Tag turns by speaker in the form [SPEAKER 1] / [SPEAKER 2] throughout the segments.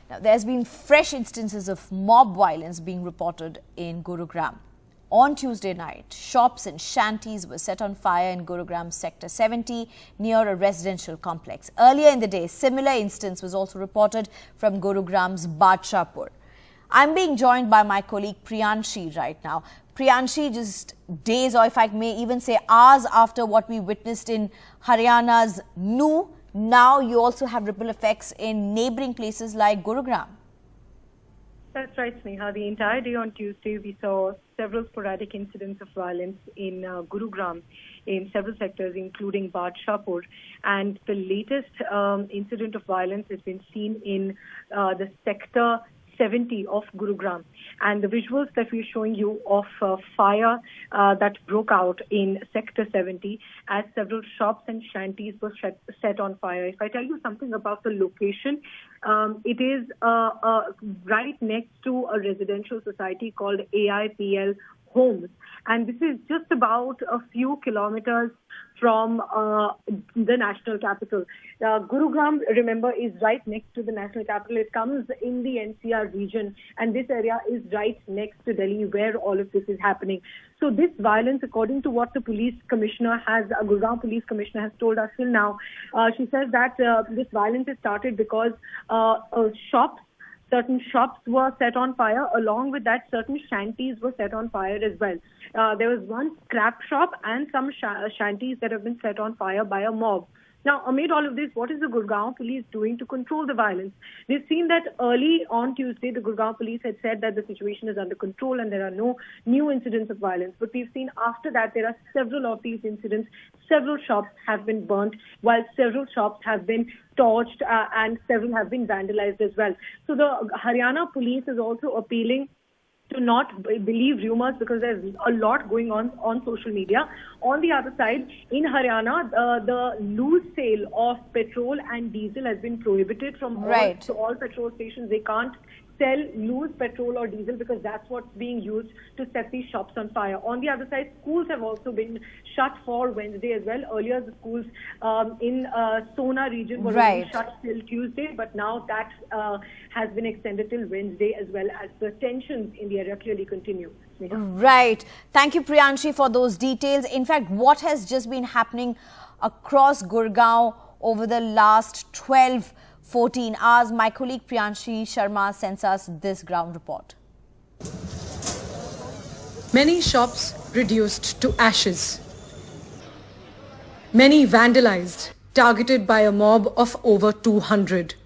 [SPEAKER 1] Now, there's been fresh instances of mob violence being reported in Gurugram. On Tuesday night, shops and shanties were set on fire in Gurugram Sector 70 near a residential complex. Earlier in the day, similar instance was also reported from Gurugram's Badshahpur. I'm being joined by my colleague Priyanshi right now. Priyanshi, just days, or if I may even say hours after what we witnessed in Haryana's Nuh, now you also have ripple effects in neighbouring places like Gurugram.
[SPEAKER 2] That's right, Sneha. The entire day on Tuesday, we saw several sporadic incidents of violence in Gurugram in several sectors, including Badshahpur. And the latest incident of violence has been seen in the Sector 70 of Gurugram. And the visuals that we're showing you of fire that broke out in Sector 70 as several shops and shanties were set on fire. If I tell you something about the location, it is right next to a residential society called AIPL Homes. And this is just about a few kilometers from the national capital. Gurugram, remember, is right next to the national capital. It comes in the NCR region, and this area is right next to Delhi, where all of this is happening. So this violence, according to what the police commissioner Gurgaon police commissioner has told us till now, she says that this violence has started because certain shops were set on fire. Along with that, certain shanties were set on fire as well. There was one scrap shop and some shanties that have been set on fire by a mob. Now, amid all of this, what is the Gurgaon police doing to control the violence? We've seen that early on Tuesday, the Gurgaon police had said that the situation is under control and there are no new incidents of violence. But we've seen after that there are several of these incidents. Several shops have been burnt, while several shops have been torched and several have been vandalized as well. So the Haryana police is also appealing to not believe rumors because there's a lot going on social media. On the other side, in Haryana, the loose sale of petrol and diesel has been prohibited from all petrol stations. They can't sell loose petrol or diesel because that's what's being used to set these shops on fire. On the other side, schools have also been shut for Wednesday as well. Earlier, the schools in Sona region were shut till Tuesday, but now that has been extended till Wednesday as well, as the tensions in the area clearly continue.
[SPEAKER 1] Right. Thank you, Priyanshi, for those details. In fact, what has just been happening across Gurgaon over the last 14 hours. My colleague Priyanshi Sharma sends us this ground report.
[SPEAKER 3] Many shops reduced to ashes. Many vandalized, targeted by a mob of over 200.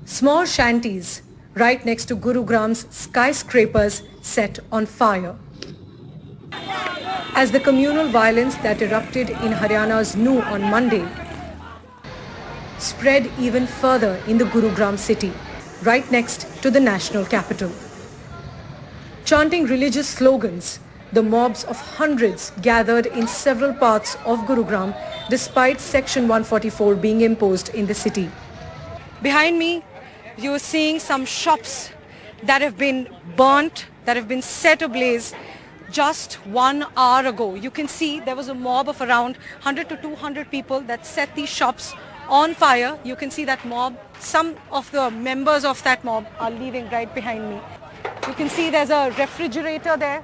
[SPEAKER 3] Small shanties right next to Gurugram's skyscrapers set on fire. As the communal violence that erupted in Haryana's Nuh on Monday spread even further in the Gurugram city, right next to the national capital. Chanting religious slogans, the mobs of hundreds gathered in several parts of Gurugram despite Section 144 being imposed in the city. Behind me, you are seeing some shops that have been burnt, that have been set ablaze just 1 hour ago. You can see there was a mob of around 100 to 200 people that set these shops on fire. You can see that mob. Some of the members of that mob are leaving right behind me. You can see there's a refrigerator there,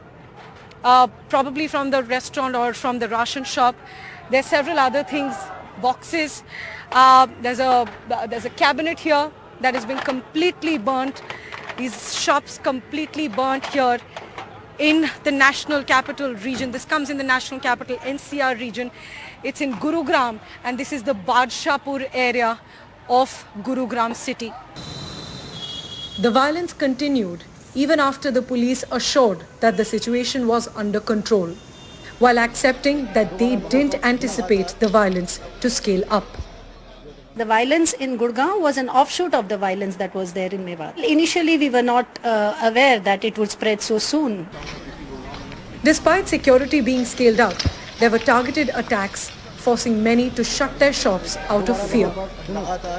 [SPEAKER 3] probably from the restaurant or from the ration shop. There's several other things, boxes. There's a cabinet here that has been completely burnt. These shops completely burnt here in the national capital region. This comes in the national capital NCR region. It's in Gurugram, and this is the Badshahpur area of Gurugram city. The violence continued even after the police assured that the situation was under control, while accepting that they didn't anticipate the violence to scale up.
[SPEAKER 4] The violence in Gurgaon was an offshoot of the violence that was there in Mewat. Initially, we were not aware that it would spread so soon.
[SPEAKER 3] Despite security being scaled up, there were targeted attacks, forcing many to shut their shops out of fear.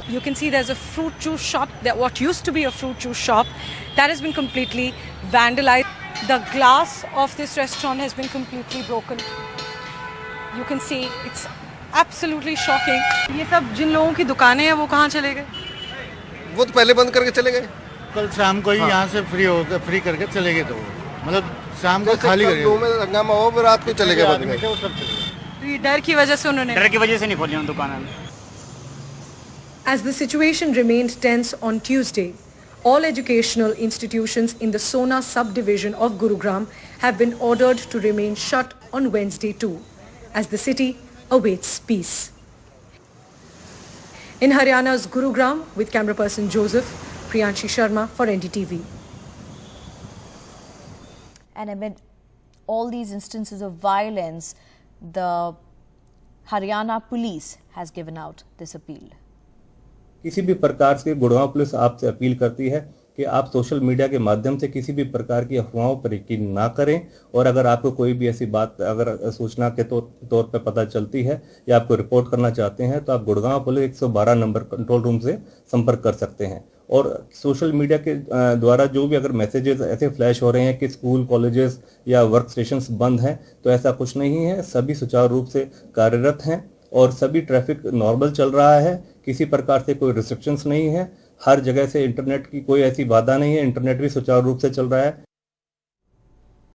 [SPEAKER 3] You can see there's a fruit juice shop, what used to be a fruit juice shop, that has been completely vandalized. The glass of this restaurant has been completely broken. You can see it's absolutely shocking. ये सब जिन लोगों की दुकानें हैं वो कहाँ चले गए?
[SPEAKER 5] वो तो पहले बंद करके चले गए।
[SPEAKER 6] कल शाम को ही यहाँ से फ्री करके चले गए, तो मतलब शाम को खाली करके
[SPEAKER 5] में हंगामा हो, फिर रात को चले गए बंद
[SPEAKER 6] वो सब चले गए।
[SPEAKER 3] ये डर की वजह से उन्होंने
[SPEAKER 7] डर की वजह से नहीं खोली उन दुकान।
[SPEAKER 3] As the situation remained tense on Tuesday, all educational institutions in the Sona subdivision of Gurugram have been ordered to remain shut on Wednesday too, as the city awaits peace. In Haryana's Gurugram, with camera person Joseph, Priyanshi Sharma for NDTV.
[SPEAKER 1] And amid all these instances of violence, the Haryana police has given out this appeal.
[SPEAKER 8] किसी भी प्रकार से Gurgaon police आपसे appeal करती है कि आप social media के माध्यम से किसी भी प्रकार की अफवाहों पर यकीन ना करें, और अगर आपको कोई भी ऐसी बात अगर सूचना के तौर पर पता चलती है या आपको रिपोर्ट करना चाहते हैं तो आप Gurgaon police 112 number control room से संपर्क कर सकते हैं। और सोशल मीडिया के द्वारा जो भी अगर मैसेजेस ऐसे फ्लैश हो रहे हैं कि स्कूल, कॉलेजेस या वर्क स्टेशंस बंद हैं, तो ऐसा कुछ नहीं है। सभी सुचारू रूप से कार्यरत हैं और सभी ट्रैफिक नॉर्मल चल रहा है। किसी प्रकार से कोई रिस्ट्रिक्शंस नहीं है। हर जगह से इंटरनेट की कोई ऐसी बाधा नहीं है। इंटरनेट भी सुचारू रूप से चल रहा है।